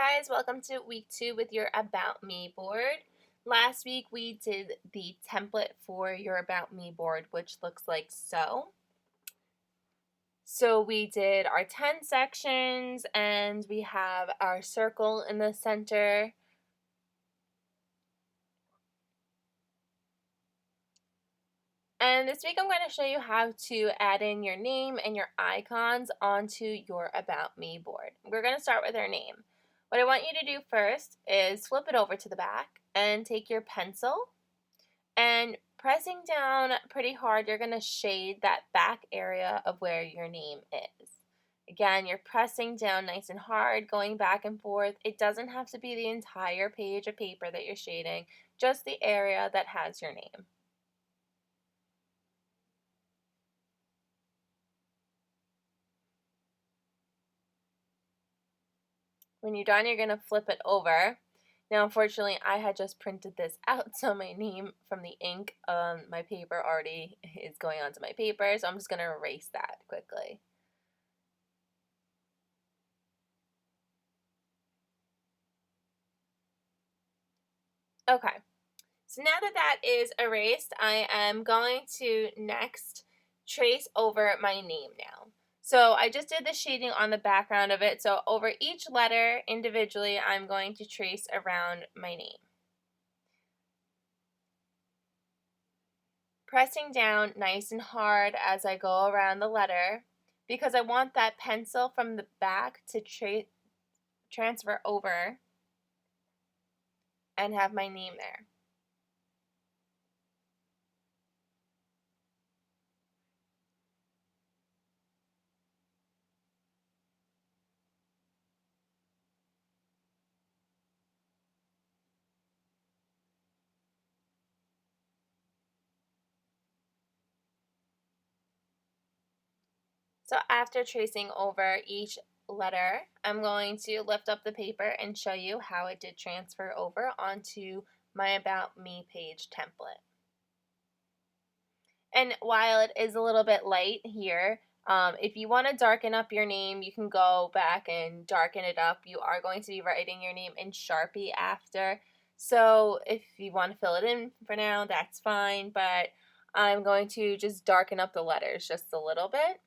guys, welcome to week 2 with your About Me board. Last week we did the template for your About Me board, which looks like so. So we did our 10 sections and we have our circle in the center. And this week I'm going to show you how to add in your name and your icons onto your About Me board. We're going to start with our name. What I want you to do first is flip it over to the back and take your pencil and pressing down pretty hard, you're going to shade that back area of where your name is. Again, you're pressing down nice and hard, going back and forth. It doesn't have to be the entire page of paper that you're shading, just the area that has your name. When you're done, you're going to flip it over. Now, unfortunately, I had just printed this out, so my name from the ink on my paper already is going onto my paper, so I'm just going to erase that quickly. Okay, so now that that is erased, I am going to next trace over my name now. So I just did the shading on the background of it, so over each letter individually, I'm going to trace around my name. Pressing down nice and hard as I go around the letter because I want that pencil from the back to transfer over and have my name there. So after tracing over each letter, I'm going to lift up the paper and show you how it did transfer over onto my About Me page template. And while it is a little bit light here, if you want to darken up your name, you can go back and darken it up. You are going to be writing your name in Sharpie after. So if you want to fill it in for now, that's fine. But I'm going to just darken up the letters just a little bit.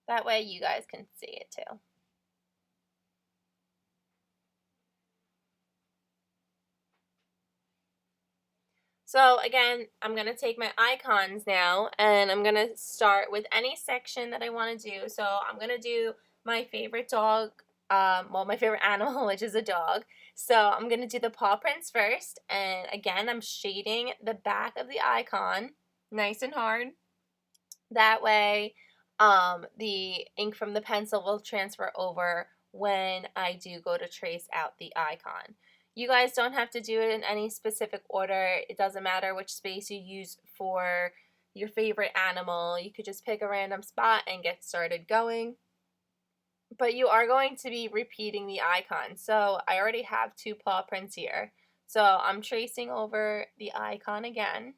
That way you guys can see it too. So again, I'm going to take my icons now and I'm going to start with any section that I want to do. So I'm going to do my favorite dog, my favorite animal, which is a dog. So I'm going to do the paw prints first. And again, I'm shading the back of the icon nice and hard. That way, the ink from the pencil will transfer over when I do go to trace out the icon. You guys don't have to do it in any specific order. It doesn't matter which space you use for your favorite animal. You could just pick a random spot and get started going. But you are going to be repeating the icon. So I already have 2 paw prints here. So I'm tracing over the icon again.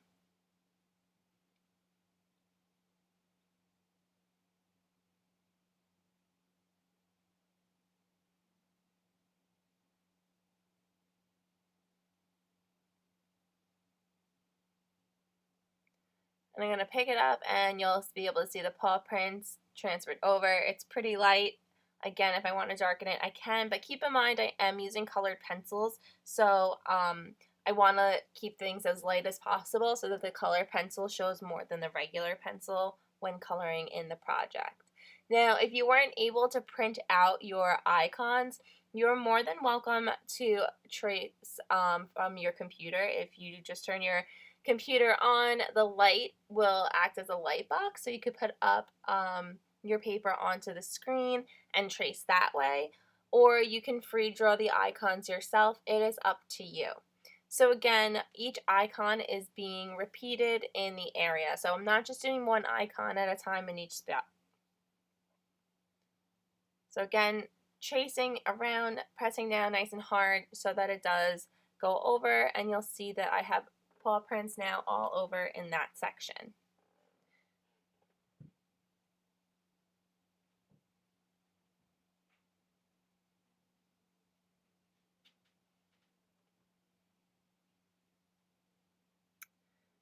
And I'm going to pick it up and you'll be able to see the paw prints transferred over. It's pretty light. Again, if I want to darken it, I can, but keep in mind I am using colored pencils, so I want to keep things as light as possible so that the color pencil shows more than the regular pencil when coloring in the project. Now, if you weren't able to print out your icons, you're more than welcome to trace from your computer. If you just turn your computer on, the light will act as a light box, so you could put up your paper onto the screen and trace that way, or you can free draw the icons yourself. It is up to you. So again, each icon is being repeated in the area, so I'm not just doing one icon at a time in each spot. So again, tracing around, pressing down nice and hard so that it does go over, and you'll see that I have paw prints now all over in that section.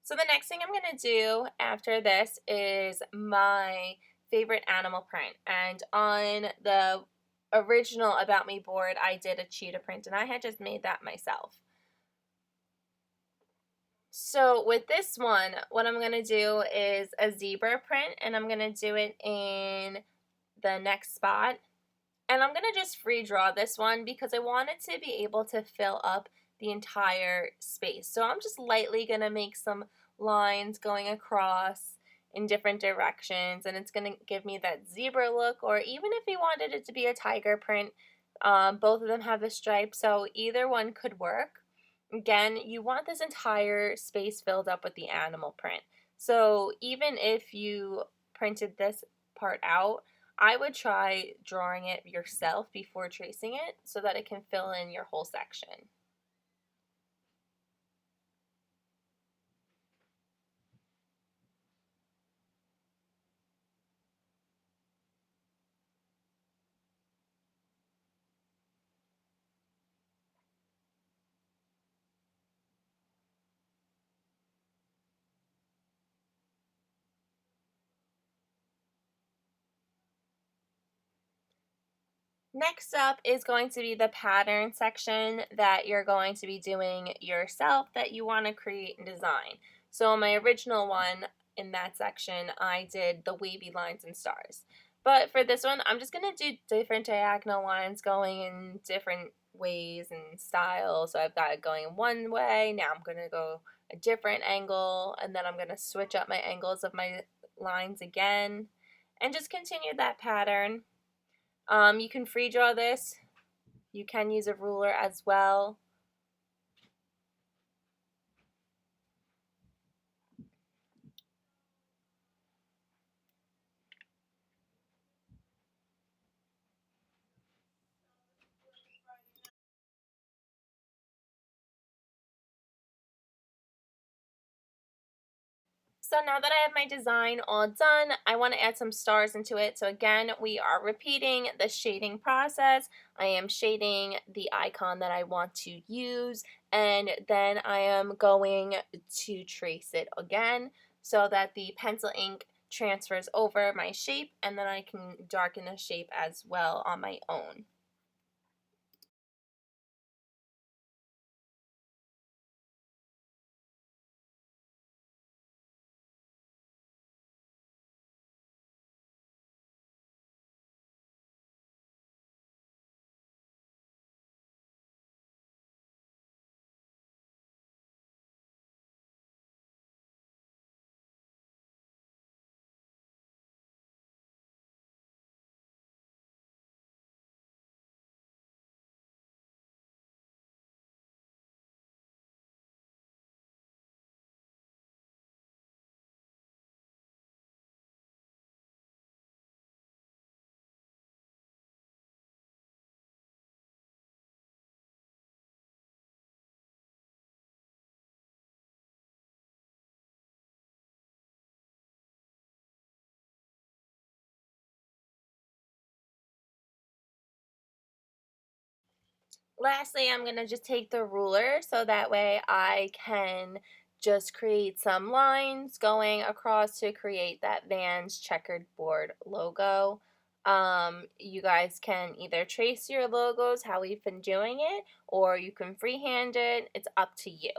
So the next thing I'm going to do after this is my favorite animal print. And on the original About Me board, I did a cheetah print, and I had just made that myself. So with this one, what I'm going to do is a zebra print, and I'm going to do it in the next spot. And I'm going to just free draw this one because I want it to be able to fill up the entire space. So I'm just lightly going to make some lines going across in different directions, and it's going to give me that zebra look, or even if you wanted it to be a tiger print, both of them have the stripe, so either one could work. Again, you want this entire space filled up with the animal print. So even if you printed this part out, I would try drawing it yourself before tracing it so that it can fill in your whole section. Next up is going to be the pattern section that you're going to be doing yourself that you want to create and design. So on my original one, in that section, I did the wavy lines and stars. But for this one, I'm just going to do different diagonal lines going in different ways and styles. So I've got it going one way, now I'm going to go a different angle, and then I'm going to switch up my angles of my lines again, and just continue that pattern. You can free draw this. You can use a ruler as well. So now that I have my design all done, I want to add some stars into it. So again, we are repeating the shading process. I am shading the icon that I want to use, and then I am going to trace it again so that the pencil ink transfers over my shape, and then I can darken the shape as well on my own. Lastly, I'm going to just take the ruler so that way I can just create some lines going across to create that Vans checkered board logo. You guys can either trace your logos how we've been doing it, or you can freehand it. It's up to you.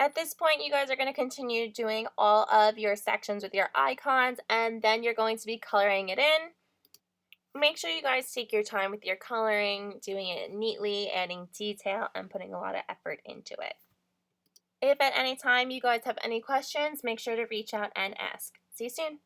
At this point, you guys are going to continue doing all of your sections with your icons, and then you're going to be coloring it in. Make sure you guys take your time with your coloring, doing it neatly, adding detail, and putting a lot of effort into it. If at any time you guys have any questions, make sure to reach out and ask. See you soon.